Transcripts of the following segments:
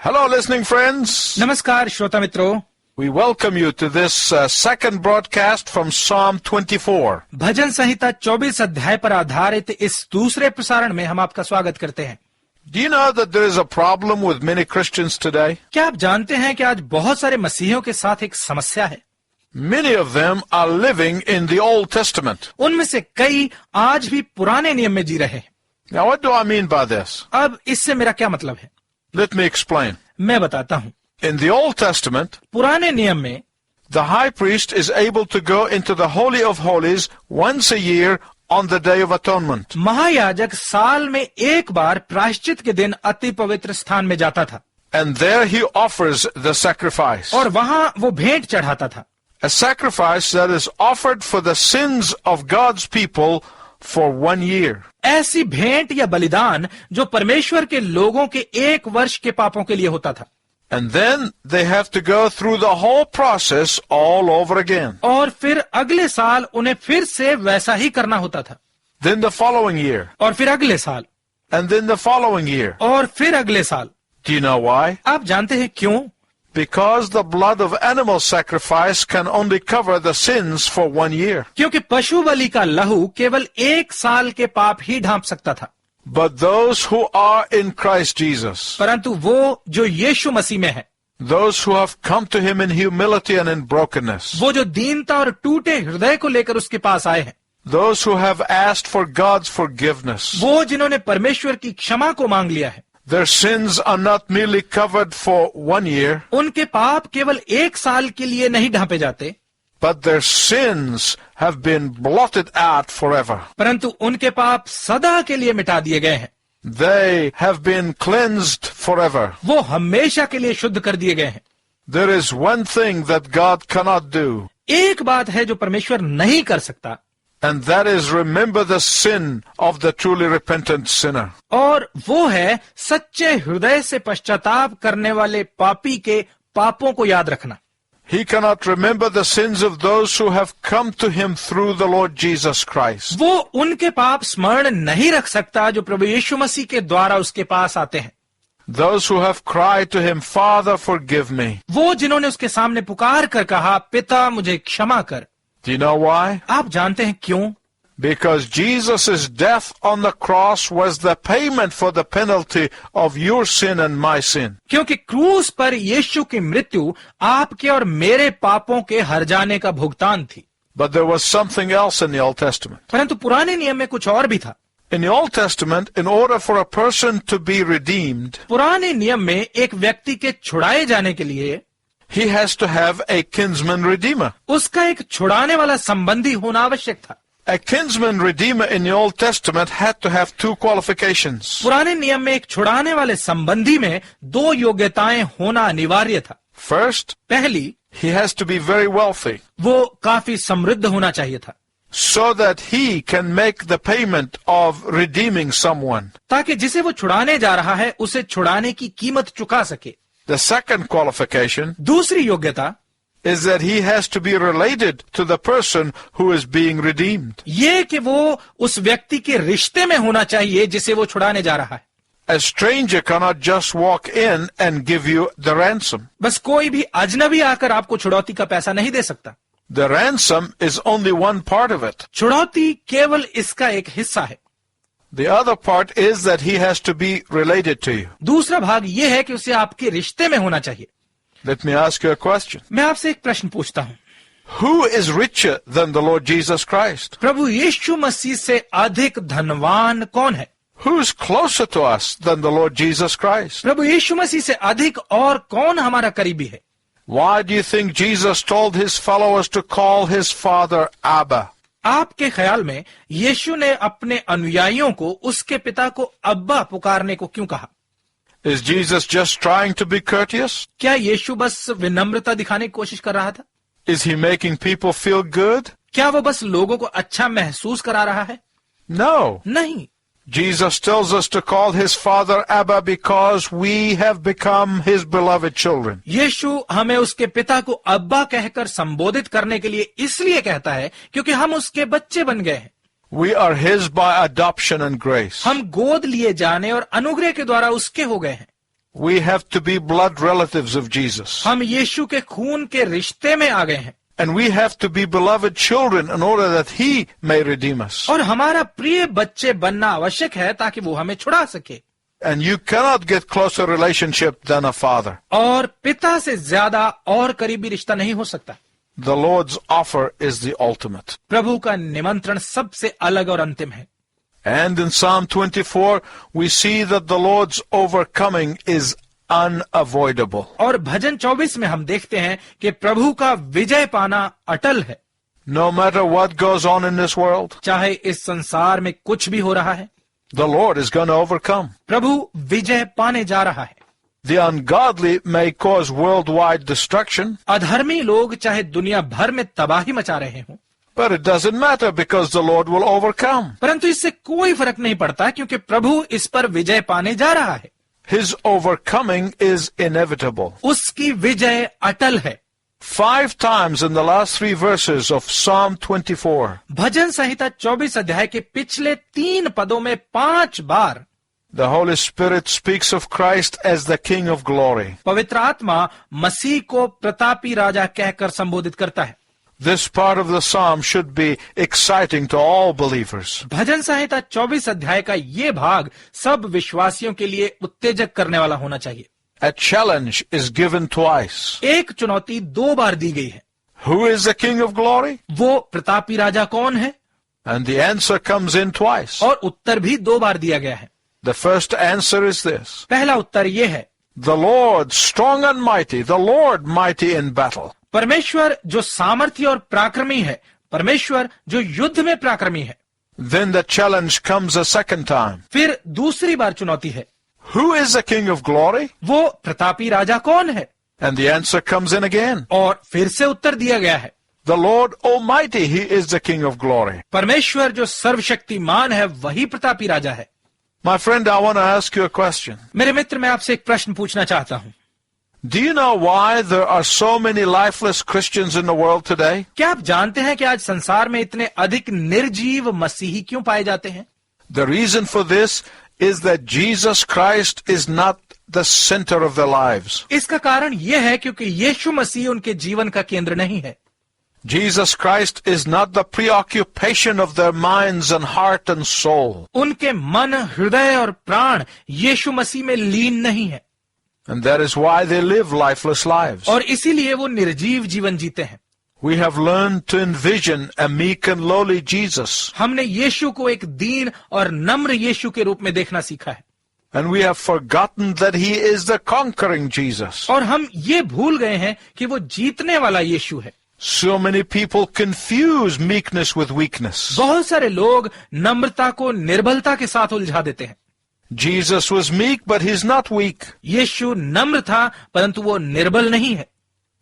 Hello, listening friends. नमस्कार श्रोता मित्रों, We welcome you to this second broadcast from Psalm 24. भजन संहिता 24 अध्याय पर आधारित इस दूसरे प्रसारण में हम आपका स्वागत करते हैं। Do you know that there is a problem with many Christians today? क्या आप जानते हैं कि आज बहुत सारे मसीहियों के साथ एक समस्या है? Many of them are living in the Old Testament. उनमें से कई आज भी पुराने नियम में जी रहे हैं। Now, what do I mean by this? अब इससे मेरा क्या मतलब है, Let me explain. मैं बताता हूँ। In the Old Testament, पुराने नियम में the high priest is able to go into the Holy of Holies once a year on the Day of Atonement. महायाजक साल में एक बार प्रायश्चित के दिन अति पवित्र स्थान में जाता था And there he offers the sacrifice. और वहां वो भेंट चढ़ाता था, A sacrifice that is offered for the sins of God's people for 1 year. ऐसी भेंट या बलिदान जो परमेश्वर के लोगों के एक वर्ष के पापों के लिए होता था। And then they have to go through the whole process all over again. और फिर अगले साल उन्हें फिर से वैसा ही करना होता था। Then the following year. और फिर अगले साल, And then the following year. और फिर अगले साल। Do you know why? आप जानते हैं क्यों? Because the blood of animal sacrifice can only cover the sins for 1 year. क्योंकि पशु बलि का लहू केवल एक साल के पाप ही ढांप सकता था, But those who are in Christ Jesus, परंतु वो जो यीशु मसीह में है, those who have come to him in humility and in brokenness, वो जो दीनता और टूटे हृदय को लेकर उसके पास आए हैं, those who have asked for God's forgiveness, वो जिन्होंने परमेश्वर की क्षमा को मांग लिया है, their sins are not merely covered for 1 year, उनके पाप केवल एक साल के लिए नहीं ढांपे जाते, but their sins have been blotted out forever. परंतु उनके पाप सदा के लिए मिटा दिए गए हैं। They have been cleansed forever. वो हमेशा के लिए शुद्ध कर दिए गए हैं। There is one thing that God cannot do, एक बात है जो परमेश्वर नहीं कर सकता, and that is remember the sin of the truly repentant sinner. और वो है सच्चे हृदय से पश्चाताप करने वाले पापी के पापों को याद रखना। He cannot remember the sins of those who have come to him through the Lord Jesus Christ. वो उनके पाप स्मरण नहीं रख सकता जो प्रभु यीशु मसीह के द्वारा उसके पास आते हैं। Those who have cried to him, Father, forgive me. वो जिन्होंने उसके सामने पुकार कर कहा, पिता मुझे क्षमा कर। Do you know why? आप जानते हैं क्यों? Because Jesus' death on the cross was the payment for the penalty of your sin and my sin. क्योंकि क्रूस पर यीशु की मृत्यु आपके और मेरे पापों के हर जाने का भुगतान थी। But there was something else in the Old Testament. परंतु पुराने नियम में कुछ और भी था। In the Old Testament, in order for a person to be redeemed, पुराने नियम में एक व्यक्ति के छुड़ाए जाने के लिए he has to have a kinsman redeemer. उसका एक छुड़ाने वाला संबंधी होना आवश्यक था। A kinsman redeemer in the Old Testament had to have 2 qualifications. पुराने नियम में एक छुड़ाने वाले संबंधी में 2 योग्यताएं होना अनिवार्य था। First, पहली, he has to be very wealthy, वो काफी समृद्ध होना चाहिए था, so that he can make the payment of redeeming someone. ताकि जिसे वो छुड़ाने जा रहा है उसे छुड़ाने की कीमत चुका सके। The second qualification दूसरी योग्यता is that he has to be related to the person who is being redeemed. ये कि वो उस व्यक्ति के रिश्ते में होना चाहिए जिसे वो छुड़ाने जा रहा है। A stranger cannot just walk in and give you the ransom. बस कोई भी अजनबी आकर आपको छुड़ौती का पैसा नहीं दे सकता। The ransom is only one part of it. छुड़ौती केवल इसका एक हिस्सा है। The other part is that he has to be related to you. दूसरा भाग ये है कि उसे आपके रिश्ते में होना चाहिए। Let me ask you a question. मैं आपसे एक प्रश्न पूछता हूँ, Who is richer than the Lord Jesus Christ? प्रभु यीशु मसीह से अधिक धनवान कौन है? Who is closer to us than the Lord Jesus Christ? प्रभु यीशु मसीह से अधिक और कौन हमारा करीबी है? Why do you think Jesus told his followers to call his father Abba? आपके ख्याल में यीशु ने अपने अनुयायियों को उसके पिता को अब्बा पुकारने को क्यों कहा? Is Jesus just trying to be courteous? क्या यीशु बस विनम्रता दिखाने की कोशिश कर रहा था? Is he making people feel good? क्या वो बस लोगों को अच्छा महसूस करा रहा है? No. नहीं। Jesus tells us to call his father Abba because we have become his beloved children. यीशु हमें उसके पिता को अब्बा कहकर संबोधित करने के लिए इसलिए कहता है क्योंकि हम उसके बच्चे बन गए हैं। We are his by adoption and grace. हम गोद लिए जाने और अनुग्रह के द्वारा उसके हो गए हैं। We have to be blood relatives of Jesus. हम यीशु के खून के रिश्ते में आ गए हैं And we have to be beloved children in order that He may redeem us. और हमारा प्रिय बच्चे बनना आवश्यक है ताकि वो हमें छुड़ा सके। And you cannot get closer relationship than a father. और पिता से ज्यादा और करीबी रिश्ता नहीं हो सकता। The Lord's offer is the ultimate. प्रभु का निमंत्रण सबसे अलग और अंतिम है। And in Psalm 24, we see that the Lord's overcoming is unavoidable. और भजन 24 में हम देखते हैं कि प्रभु का विजय पाना अटल है। No matter what goes on in this world, चाहे इस संसार में कुछ भी हो रहा है, the Lord is going to overcome. प्रभु विजय पाने जा रहा है। The ungodly may cause worldwide destruction, अधर्मी लोग चाहे दुनिया भर में तबाही मचा रहे हों, but it doesn't matter because the Lord will overcome. परंतु इससे कोई फर्क नहीं पड़ता क्योंकि प्रभु इस पर विजय पाने जा रहा है। His overcoming is inevitable. उसकी विजय अटल है। 5 times in the last 3 verses of Psalm 24, भजन संहिता 24 अध्याय के पिछले 3 पदों में 5 बार the Holy Spirit speaks of Christ as the King of glory. पवित्र आत्मा मसीह को प्रतापी राजा कहकर संबोधित करता है। This part of the psalm should be exciting to all believers. भजन संहिता 24 अध्याय का ये भाग सब विश्वासियों के लिए उत्तेजक करने वाला होना चाहिए। A challenge is given twice. एक चुनौती 2 बार दी गई है। Who is the King of glory? वो प्रतापी राजा कौन है? And the answer comes in twice. और उत्तर भी 2 बार दिया गया है। The first answer is this: पहला उत्तर ये है, the Lord strong and mighty, the Lord mighty in battle. परमेश्वर जो सामर्थ्य और पराक्रमी है, परमेश्वर जो युद्ध में पराक्रमी है। Then the challenge comes a second time. फिर दूसरी बार चुनौती है, Who is the King of glory? वो प्रतापी राजा कौन है? And the answer comes in again. और फिर से उत्तर दिया गया है, The Lord Almighty, He is the King of glory. परमेश्वर जो सर्वशक्तिमान है वही प्रतापी राजा है। My friend, I want to ask you a question. मेरे मित्र, मैं आपसे एक प्रश्न पूछना चाहता हूँ। Do you know why there are so many lifeless Christians in the world today? क्या आप जानते हैं कि आज संसार में इतने अधिक निर्जीव मसीही क्यों पाए जाते हैं? The reason for this is that Jesus Christ is not the center of their lives. इसका कारण यह है क्योंकि यीशु मसीह उनके जीवन का केंद्र नहीं है। Jesus Christ is not the preoccupation of their minds and heart and soul. उनके मन, हृदय और प्राण यीशु मसीह में लीन नहीं है। And that is why they live lifeless lives. और इसीलिए वो निर्जीव जीवन जीते हैं। We have learned to envision a meek and lowly Jesus. हमने यीशु को एक दीन और नम्र यीशु के रूप में देखना सीखा है। And we have forgotten that He is the conquering Jesus. और हम ये भूल गए हैं कि वो जीतने वाला यीशु है। So many people confuse meekness with weakness. बहुत सारे लोग नम्रता को निर्बलता के साथ उलझा देते हैं। Jesus was meek, but He's not weak. यीशु नम्र था परंतु वो निर्बल नहीं है।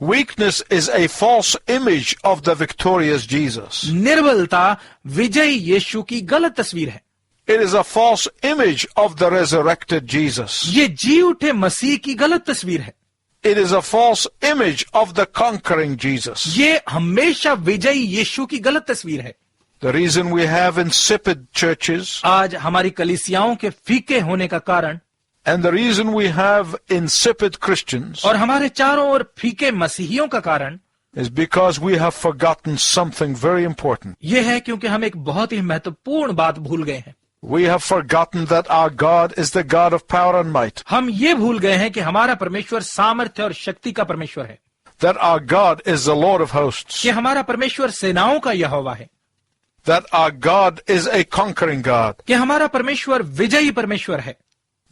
Weakness is a false image of the victorious Jesus. निर्बलता विजयी यीशु की गलत तस्वीर है। It is a false image of the resurrected Jesus. ये जी उठे मसीह की गलत तस्वीर है। It is a false image of the conquering Jesus. ये हमेशा विजयी यीशु की गलत तस्वीर है। The reason we have insipid churches आज हमारी कलीसियाओं के फीके होने का कारण and the reason we have insipid Christians और हमारे चारों ओर फीके मसीहियों का कारण is because we have forgotten something very important. ये है क्योंकि हम एक बहुत ही महत्वपूर्ण बात भूल गए हैं। We have forgotten that our God is the God of power and might. हम ये भूल गए हैं कि हमारा परमेश्वर सामर्थ्य और शक्ति का परमेश्वर है। That our God is the Lord of hosts. कि हमारा परमेश्वर सेनाओं का यहोवा है। That our God is a conquering God. कि हमारा परमेश्वर विजयी परमेश्वर है।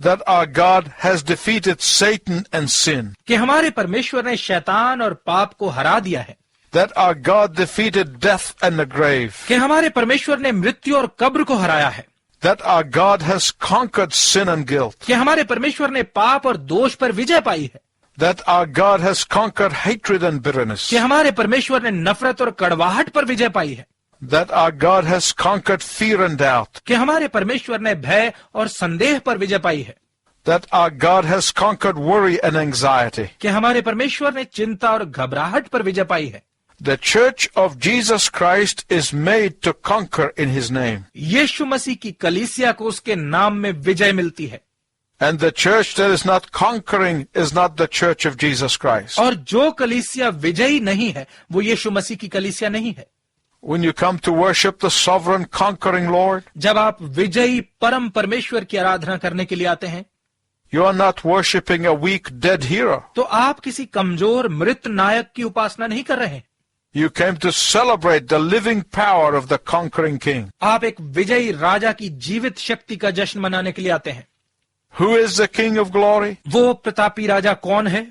That our God has defeated Satan and sin. कि हमारे परमेश्वर ने शैतान और पाप को हरा दिया है। That our God defeated death and the grave. कि हमारे परमेश्वर ने मृत्यु और कब्र को हराया है। That our God has conquered sin and guilt. कि हमारे परमेश्वर ने पाप और दोष पर विजय पाई है। That our God has conquered hatred and bitterness. कि हमारे परमेश्वर ने नफरत और कड़वाहट पर विजय पाई है। That our God has conquered fear and doubt. कि हमारे परमेश्वर ने भय और संदेह पर विजय पाई है। That our God has conquered worry and anxiety. कि हमारे परमेश्वर ने चिंता और घबराहट पर विजय पाई है। The Church of Jesus Christ is made to conquer in His name. यीशु मसीह की कलीसिया को उसके नाम में विजय मिलती है। And the church that is not conquering is not the church of Jesus Christ. और जो कलीसिया विजयी नहीं है वो यीशु मसीह की कलीसिया नहीं है। When you come to worship the sovereign conquering Lord, जब आप विजयी परम परमेश्वर की आराधना करने के लिए आते हैं you are not worshiping a weak dead hero. तो आप किसी कमजोर मृत नायक की उपासना नहीं कर रहे हैं। You came to celebrate the living power of the conquering king. आप एक विजयी राजा की जीवित शक्ति का जश्न मनाने के लिए आते हैं। Who is the King of glory? वो प्रतापी राजा कौन है?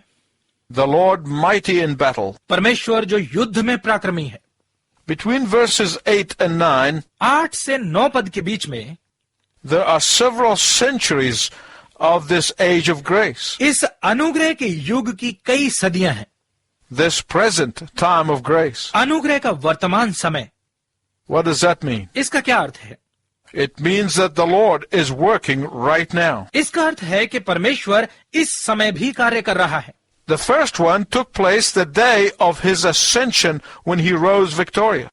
The Lord mighty in battle. परमेश्वर जो युद्ध में पराक्रमी है। Between verses 8 and 9, 8 से 9 पद के बीच में there are several centuries of this age of grace. इस अनुग्रह के युग की कई सदियां हैं। This present time of grace. अनुग्रह का वर्तमान समय। What does that mean? इसका क्या अर्थ है? It means that the Lord is working right now. इसका अर्थ है कि परमेश्वर इस समय भी कार्य कर रहा है। The first one took place the day of his ascension when he rose victorious.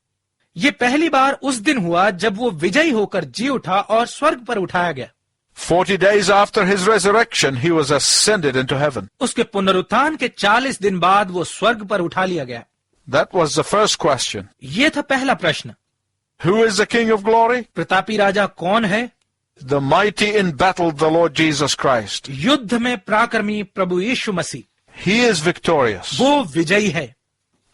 ये पहली बार उस दिन हुआ जब वो विजयी होकर जी उठा और स्वर्ग पर उठाया गया। 40 days after his resurrection, he was ascended into heaven. उसके पुनरुत्थान के 40 दिन बाद वो स्वर्ग पर उठा लिया गया। That was the first question. ये था पहला प्रश्न। Who is the King of glory? प्रतापी राजा कौन है? The mighty in battle, the Lord Jesus Christ. युद्ध में पराक्रमी प्रभु यीशु मसीह। He is victorious. वो विजयी है।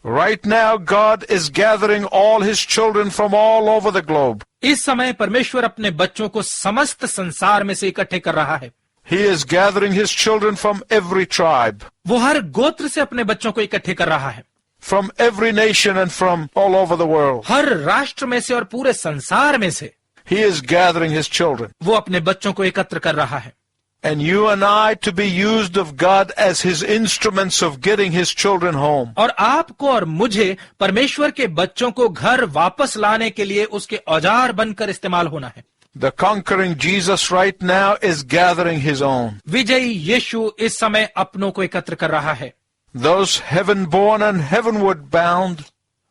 Right now, God is gathering all his children from all over the globe. इस समय परमेश्वर अपने बच्चों को समस्त संसार में से इकट्ठे कर रहा है। He is gathering his children from every tribe, वो हर गोत्र से अपने बच्चों को इकट्ठे कर रहा है। from every nation and from all over the world. हर राष्ट्र में से और पूरे संसार में से He is gathering his children. वो अपने बच्चों को एकत्र कर रहा है। And you and I to be used of God as his instruments of getting his children home. और आपको और मुझे परमेश्वर के बच्चों को घर वापस लाने के लिए उसके औजार बनकर इस्तेमाल होना है। The conquering Jesus right now is gathering his own. विजयी यीशु इस समय अपनों को एकत्र कर रहा है। Those heaven born and heavenward bound,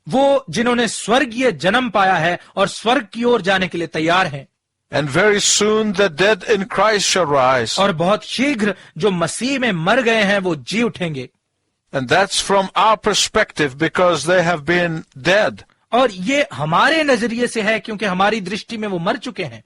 वो जिन्होंने स्वर्गीय जन्म पाया है और स्वर्ग की ओर जाने के लिए तैयार हैं। and very soon the dead in Christ shall rise. और बहुत शीघ्र जो मसीह में मर गए हैं वो जी उठेंगे। And that's from our perspective because they have been dead. और ये हमारे नजरिए से है क्योंकि हमारी दृष्टि में वो मर चुके हैं।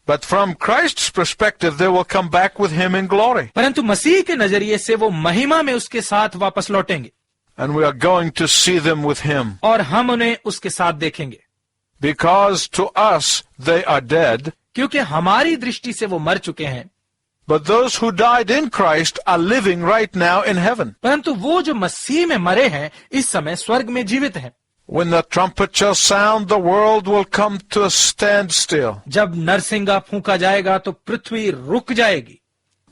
But from Christ's perspective, they will come back with him in glory. परंतु मसीह के नजरिए से वो महिमा में उसके साथ वापस लौटेंगे। And we are going to see them with him. और हम उन्हें उसके साथ देखेंगे। Because to us they are dead, क्योंकि हमारी दृष्टि से वो मर चुके हैं। but those who died in Christ are living right now in heaven. परंतु वो जो मसीह में मरे हैं इस समय स्वर्ग में जीवित हैं। When the trumpet shall sound, the world will come to a standstill. जब नरसिंगा फूंका जाएगा तो पृथ्वी रुक जाएगी।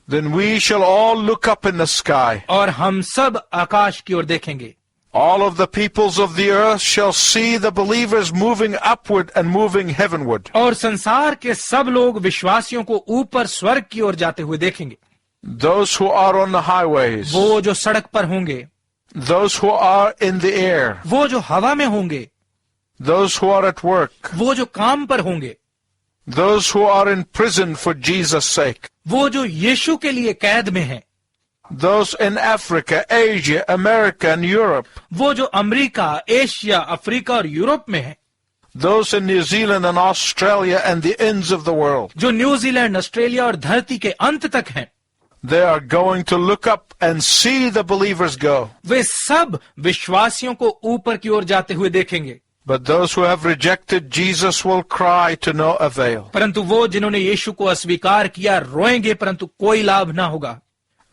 Then we shall all look up in the sky. और हम सब आकाश की ओर देखेंगे। All of the peoples of the earth shall see the believers moving upward and moving heavenward. और संसार के सब लोग विश्वासियों को ऊपर स्वर्ग की ओर जाते हुए देखेंगे। Those who are on the highways, वो जो सड़क पर होंगे, those who are in the air, वो जो हवा में होंगे, those who are at work, वो जो काम पर होंगे, those who are in prison for Jesus' sake, वो जो यीशु के लिए कैद में हैं, those in Africa, Asia, America, and Europe, वो जो अमेरिका, एशिया, अफ्रीका और यूरोप में हैं, those in New Zealand and Australia and the ends of the world, जो न्यूजीलैंड, ऑस्ट्रेलिया और धरती के अंत तक हैं, they are going to look up and see the believers go. वे सब विश्वासियों को ऊपर की ओर जाते हुए देखेंगे। But those who have rejected Jesus will cry to no avail. परंतु वो जिन्होंने यीशु को अस्वीकार किया रोएंगे परंतु कोई लाभ ना होगा।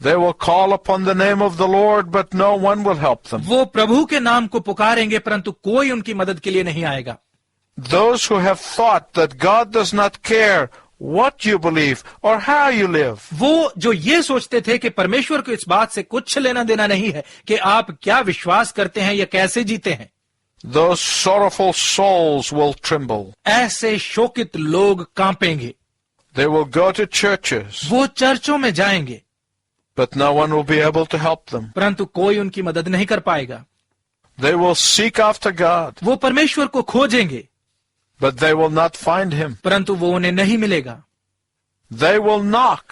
They will call upon the name of the Lord, but no one will help them. वो प्रभु के नाम को पुकारेंगे परंतु कोई उनकी मदद के लिए नहीं आएगा। Those who have thought that God does not care what you believe or how you live, वो जो ये सोचते थे कि परमेश्वर को इस बात से कुछ लेना देना नहीं है कि आप क्या विश्वास करते हैं या कैसे जीते हैं, those sorrowful souls will tremble. ऐसे शोकित लोग कांपेंगे। They will go to churches, वो चर्चों में जाएंगे but no one will be able to help them. परंतु कोई उनकी मदद नहीं कर पाएगा। They will seek after God, वो परमेश्वर को खोजेंगे but they will not find him. परंतु वो उन्हें नहीं मिलेगा। They will knock,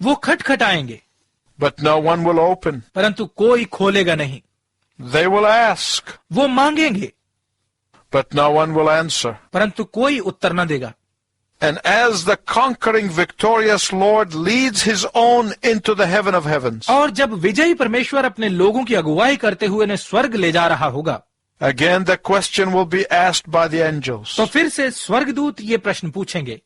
वो खटखटाएंगे, but no one will open. परंतु कोई खोलेगा नहीं। They will ask, वो मांगेंगे, but no one will answer. परंतु कोई उत्तर न देगा। And as the conquering victorious Lord leads his own into the heaven of heavens, और जब विजयी परमेश्वर अपने लोगों की अगुवाई करते हुए उन्हें स्वर्ग ले जा रहा होगा, again the question will be asked by the angels. तो फिर से स्वर्गदूत ये प्रश्न पूछेंगे,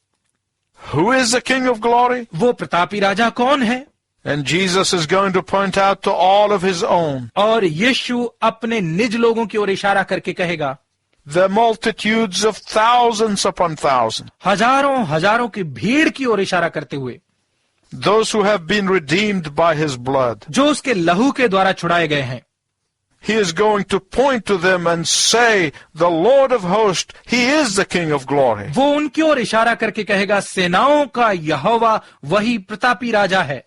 Who is the King of glory? वो प्रतापी राजा कौन है? And Jesus is going to point out to all of his own, और यीशु अपने निज लोगों की ओर इशारा करके कहेगा, the multitudes of thousands upon thousands, हजारों हजारों की भीड़ की ओर इशारा करते हुए, those who have been redeemed by his blood. जो उसके लहू के द्वारा छुड़ाए गए हैं। He is going to point to them and say, the Lord of hosts, he is the King of glory. वो उनकी ओर इशारा करके कहेगा, सेनाओं का यहोवा वही प्रतापी राजा है।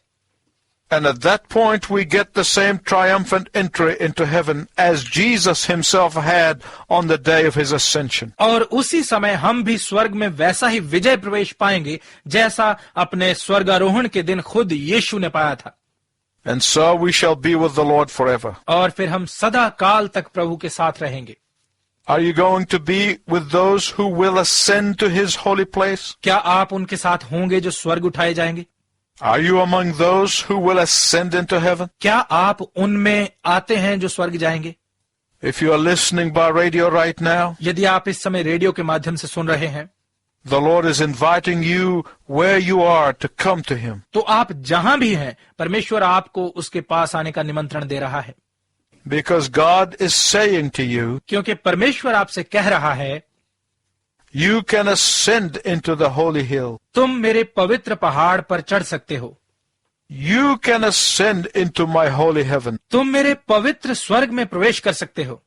And at that point we get the same triumphant entry into heaven as Jesus himself had on the day of his ascension. और उसी समय हम भी स्वर्ग में वैसा ही विजय प्रवेश पाएंगे जैसा अपने स्वर्गारोहण के दिन खुद यीशु ने पाया था। And so we shall be with the Lord forever. और फिर हम सदा काल तक प्रभु के साथ रहेंगे। Are you going to be with those who will ascend to his holy place? क्या आप उनके साथ होंगे जो स्वर्ग उठाए जाएंगे? Are you among those who will ascend into heaven? क्या आप उनमें आते हैं जो स्वर्ग जाएंगे? If you are listening by radio right now, यदि आप इस समय रेडियो के माध्यम से सुन रहे हैं, the Lord is inviting you where you are to come to him. तो आप जहां भी हैं, परमेश्वर आपको उसके पास आने का निमंत्रण दे रहा है। Because God is saying to you, क्योंकि परमेश्वर आपसे कह रहा है, you can ascend into the holy hill. तुम मेरे पवित्र पहाड़ पर चढ़ सकते हो। You can ascend into my holy heaven. तुम मेरे पवित्र स्वर्ग में प्रवेश कर सकते हो।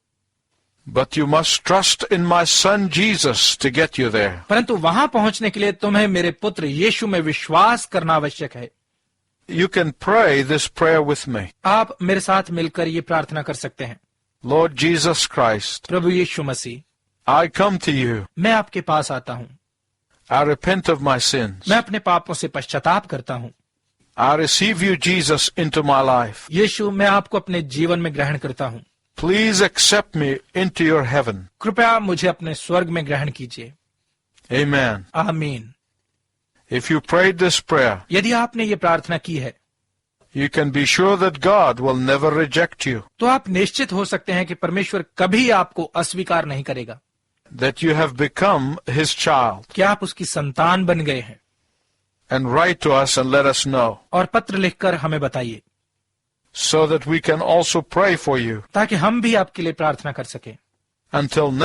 But you must trust in my son Jesus to get you there. परंतु वहां पहुंचने के लिए तुम्हें मेरे पुत्र यीशु में विश्वास करना आवश्यक है। You can pray this prayer with me. आप मेरे साथ मिलकर ये प्रार्थना कर सकते हैं। Lord Jesus Christ, Prabhu Yeshu Masih, I come to you. मैं आपके पास आता हूँ। I repent of my sins. मैं अपने पापों से पश्चाताप करता हूँ। I receive you, Jesus, into my life. यीशु, मैं आपको अपने जीवन में ग्रहण करता हूँ। Please accept me into your heaven. कृपया मुझे अपने स्वर्ग में ग्रहण कीजिए। Amen. आमीन। If you prayed this prayer, यदि आपने ये प्रार्थना की है, you can be sure that God will never reject you, तो आप निश्चित हो सकते हैं कि परमेश्वर कभी आपको अस्वीकार नहीं करेगा, that you have become his child. कि आप उसकी संतान बन गए हैं। And write to us and let us know, और पत्र लिखकर हमें बताइए, so that we can also pray for you. ताकि हम भी आपके लिए प्रार्थना कर सकें। Until next